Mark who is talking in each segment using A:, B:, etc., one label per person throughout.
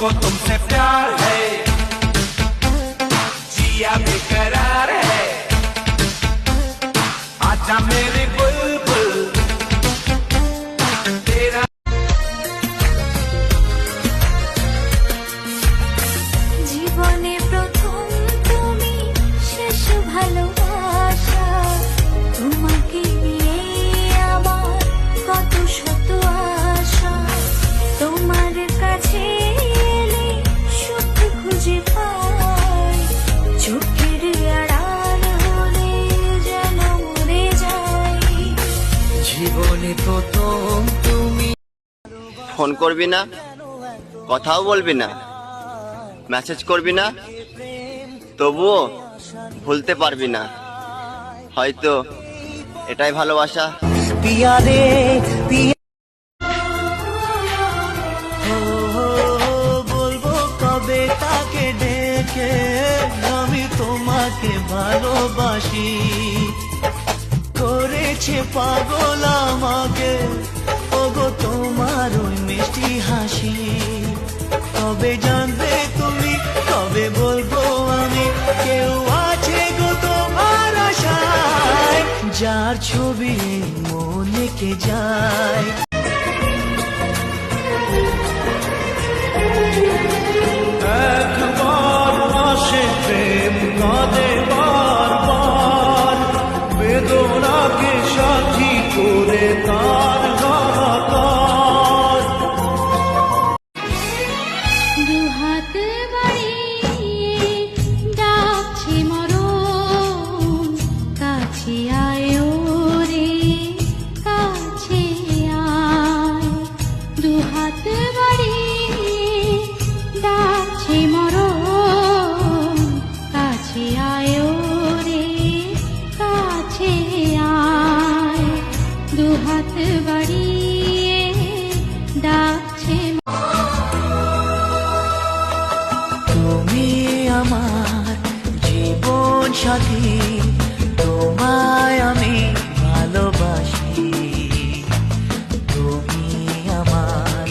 A: हमको तुमसे प्यार है, जिया बेकरार है, आजा मेरी बुलबुल तेरा।
B: জীবনে প্রথম তুমি শেষ ভালোবাসা, তোমাকে নিয়ে আমার কত শত আশা, তোমার কাছে এলে সুখ খুঁজে পাই, চোখের আড়াল হলে যেন মরে যাই।
C: জীবনে প্রথম তুমি।
D: ফোন করবি না, কথাও বলবি না, মেসেজ করবি না, তবুও ভুলতে পারবি না। হয়তো এটাই ভালোবাসা।
C: পিয়া রে পিয়া, বলবো কবে তাকে ডেকে আমি তোমাকে ভালোবাসি, করেছে পাগল আমাকে ওগো তোমার ওই মিষ্টি হাসি। কবে জানবে তুমি, কবে বলবো আমি, কেউ আছে গো তোমার আশায়, যার ছবি মনে কে যায়। একবার আসে প্রেম কাঁদে বারবার, বেদনাকে সাথী করে তার হাহাকার।
B: দুহাত বাড়িয়ে ডাকছে মরণ, কাছে আয় রে কাছে আয়। দুহাত বাড়িয়ে ডাকছে মরণ, কাছে আয় রে কাছে আয়। দুহাত বাড়িয়ে ডাকছে।
C: তুমি আমার জীবন সাথী, তোমায় আমি ভালোবাসি, তুমি আমার।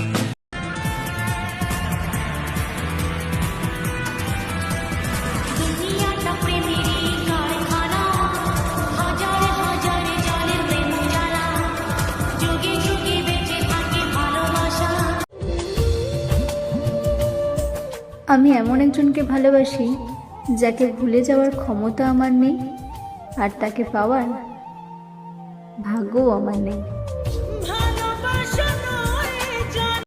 B: দুনিয়াটা প্রেমেরই কারখানা, হাজার হাজার জনের প্রেম জ্বালা, যুগে যুগে বেঁচে থাকে ভালোবাসা।
E: আমি এমন একজনকে ভালোবাসি যাকে ভুলে যাওয়ার ক্ষমতা আমার নেই, আর তাকে পাওয়ার ভাগ্যও আমার নেই।